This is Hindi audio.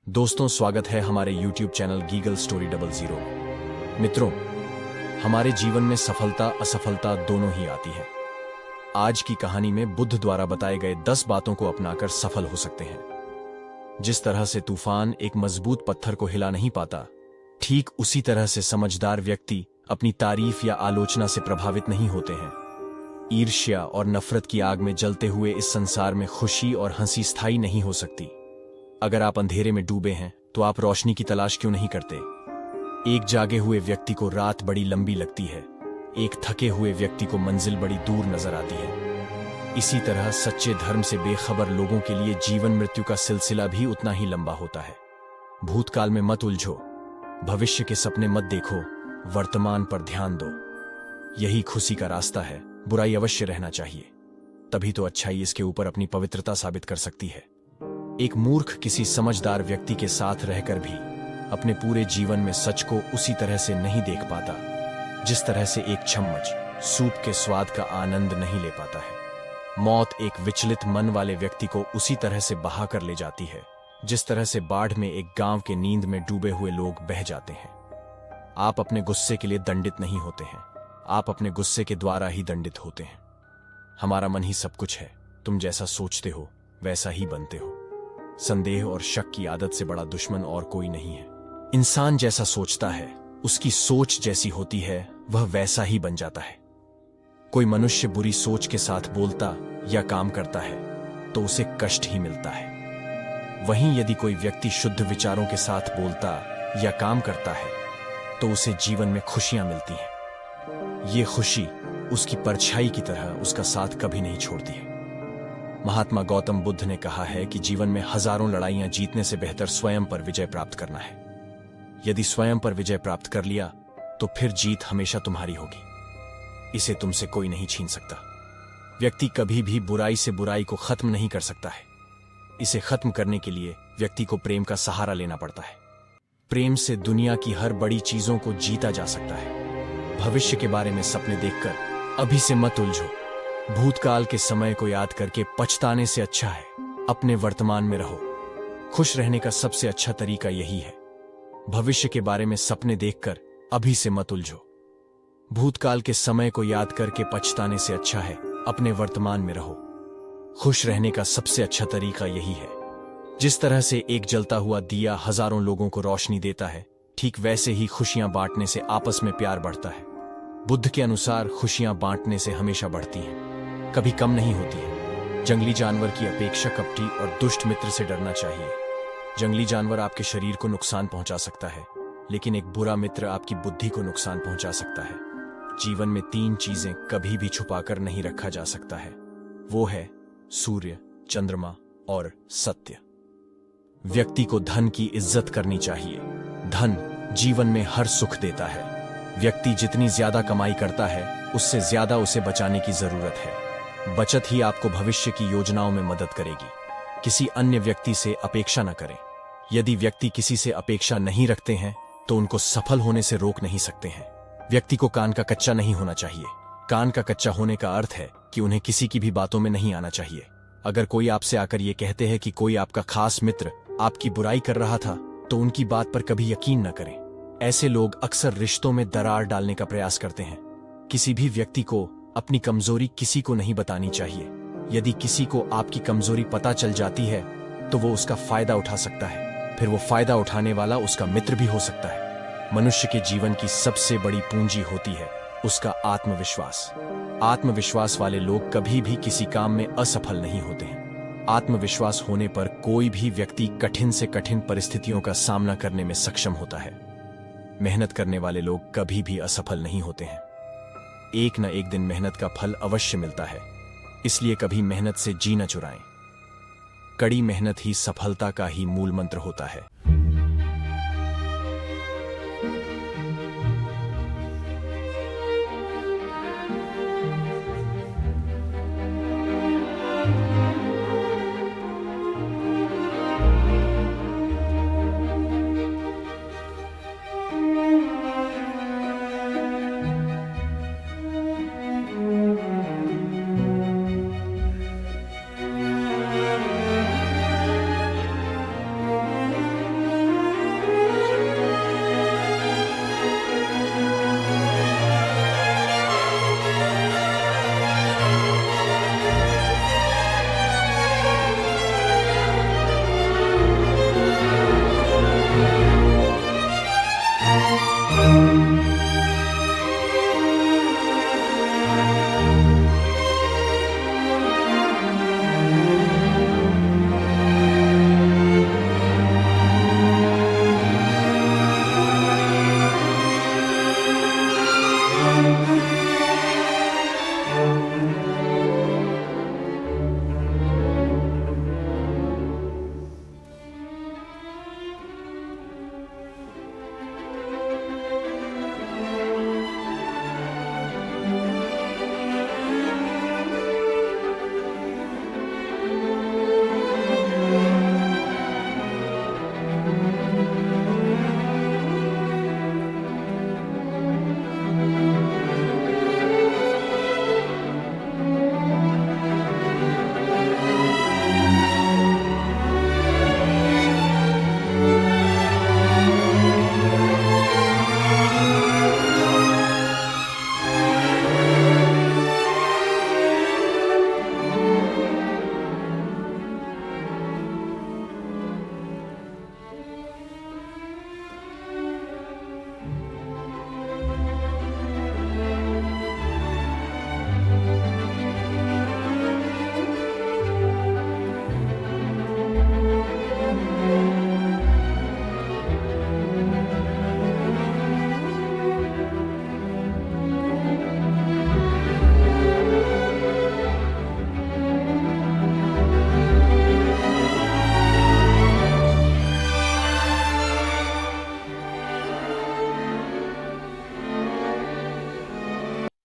दोस्तों, स्वागत है हमारे YouTube चैनल गीगल स्टोरी 00। मित्रों, हमारे जीवन में सफलता असफलता दोनों ही आती है। आज की कहानी में बुद्ध द्वारा बताए गए 10 बातों को अपनाकर सफल हो सकते हैं। जिस तरह से तूफान एक मजबूत पत्थर को हिला नहीं पाता, ठीक उसी तरह से समझदार व्यक्ति अपनी तारीफ या आलोचना से प्रभावित नहीं होते हैं। ईर्ष्या और नफरत की आग में जलते हुए इस संसार में खुशी और हंसी स्थायी नहीं हो सकती। अगर आप अंधेरे में डूबे हैं तो आप रोशनी की तलाश क्यों नहीं करते? एक जागे हुए व्यक्ति को रात बड़ी लंबी लगती है, एक थके हुए व्यक्ति को मंजिल बड़ी दूर नजर आती है। इसी तरह सच्चे धर्म से बेखबर लोगों के लिए जीवन मृत्यु का सिलसिला भी उतना ही लंबा होता है। भूतकाल में मत उलझो, भविष्य के सपने मत देखो, वर्तमान पर ध्यान दो। यही खुशी का रास्ता है। बुराई अवश्य रहना चाहिए, तभी तो अच्छाई इसके ऊपर अपनी पवित्रता साबित कर सकती है। एक मूर्ख किसी समझदार व्यक्ति के साथ रहकर भी अपने पूरे जीवन में सच को उसी तरह से नहीं देख पाता, जिस तरह से एक चम्मच सूप के स्वाद का आनंद नहीं ले पाता है। मौत एक विचलित मन वाले व्यक्ति को उसी तरह से बहा कर ले जाती है, जिस तरह से बाढ़ में एक गांव के नींद में डूबे हुए लोग बह जाते हैं। आप अपने गुस्से के लिए दंडित नहीं होते हैं, आप अपने गुस्से के द्वारा ही दंडित होते हैं। हमारा मन ही सब कुछ है। तुम जैसा सोचते हो वैसा ही बनते हो। संदेह और शक की आदत से बड़ा दुश्मन और कोई नहीं है। इंसान जैसा सोचता है, उसकी सोच जैसी होती है, वह वैसा ही बन जाता है। कोई मनुष्य बुरी सोच के साथ बोलता या काम करता है तो उसे कष्ट ही मिलता है। वहीं यदि कोई व्यक्ति शुद्ध विचारों के साथ बोलता या काम करता है तो उसे जीवन में खुशियां मिलती हैं। ये खुशी उसकी परछाई की तरह उसका साथ कभी नहीं छोड़ती है। महात्मा गौतम बुद्ध ने कहा है कि जीवन में हजारों लड़ाइयां जीतने से बेहतर स्वयं पर विजय प्राप्त करना है। यदि स्वयं पर विजय प्राप्त कर लिया तो फिर जीत हमेशा तुम्हारी होगी। इसे तुमसे कोई नहीं छीन सकता। व्यक्ति कभी भी बुराई से बुराई को खत्म नहीं कर सकता है। इसे खत्म करने के लिए व्यक्ति को प्रेम का सहारा लेना पड़ता है। प्रेम से दुनिया की हर बड़ी चीजों को जीता जा सकता है। भविष्य के बारे में सपने देखकर अभी से मत उलझो। भूतकाल के समय को याद करके पछताने से अच्छा है अपने वर्तमान में रहो। खुश रहने का सबसे अच्छा तरीका यही है। भविष्य के बारे में सपने देखकर अभी से मत उलझो। भूतकाल के समय को याद करके पछताने से अच्छा है अपने वर्तमान में रहो। खुश रहने का सबसे अच्छा तरीका यही है। जिस तरह से एक जलता हुआ दिया हजारों लोगों को रोशनी देता है, ठीक वैसे ही खुशियां बांटने से आपस में प्यार बढ़ता है। बुद्ध के अनुसार खुशियां बांटने से हमेशा बढ़ती हैं, कभी कम नहीं होती है। जंगली जानवर की अपेक्षा कपटी और दुष्ट मित्र से डरना चाहिए। जंगली जानवर आपके शरीर को नुकसान पहुंचा सकता है, लेकिन एक बुरा मित्र आपकी बुद्धि को नुकसान पहुंचा सकता है। जीवन में 3 चीजें कभी भी छुपाकर नहीं रखा जा सकता है, वो है सूर्य, चंद्रमा और सत्य। व्यक्ति को धन की इज्जत करनी चाहिए। धन जीवन में हर सुख देता है। व्यक्ति जितनी ज्यादा कमाई करता है, उससे ज्यादा उसे बचाने की जरूरत है। बचत ही आपको भविष्य की योजनाओं में मदद करेगी। किसी अन्य व्यक्ति से अपेक्षा न करें। यदि व्यक्ति किसी से अपेक्षा नहीं रखते हैं तो उनको सफल होने से रोक नहीं सकते हैं। व्यक्ति को कान का कच्चा नहीं होना चाहिए। कान का कच्चा होने का अर्थ है कि उन्हें किसी की भी बातों में नहीं आना चाहिए। अगर कोई आपसे आकर ये कहते हैं कि कोई आपका खास मित्र आपकी बुराई कर रहा था, तो उनकी बात पर कभी यकीन न करें। ऐसे लोग अक्सर रिश्तों में दरार डालने का प्रयास करते हैं। किसी भी व्यक्ति को अपनी कमजोरी किसी को नहीं बतानी चाहिए। यदि किसी को आपकी कमजोरी पता चल जाती है तो वो उसका फायदा उठा सकता है। फिर वो फायदा उठाने वाला उसका मित्र भी हो सकता है। मनुष्य के जीवन की सबसे बड़ी पूंजी होती है उसका आत्मविश्वास। आत्मविश्वास वाले लोग कभी भी किसी काम में असफल नहीं होते हैं। आत्मविश्वास होने पर कोई भी व्यक्ति कठिन से कठिन परिस्थितियों का सामना करने में सक्षम होता है। मेहनत करने वाले लोग कभी भी असफल नहीं होते हैं। एक न एक दिन मेहनत का फल अवश्य मिलता है, इसलिए कभी मेहनत से जी न चुराएं। कड़ी मेहनत ही सफलता का ही मूल मंत्र होता है।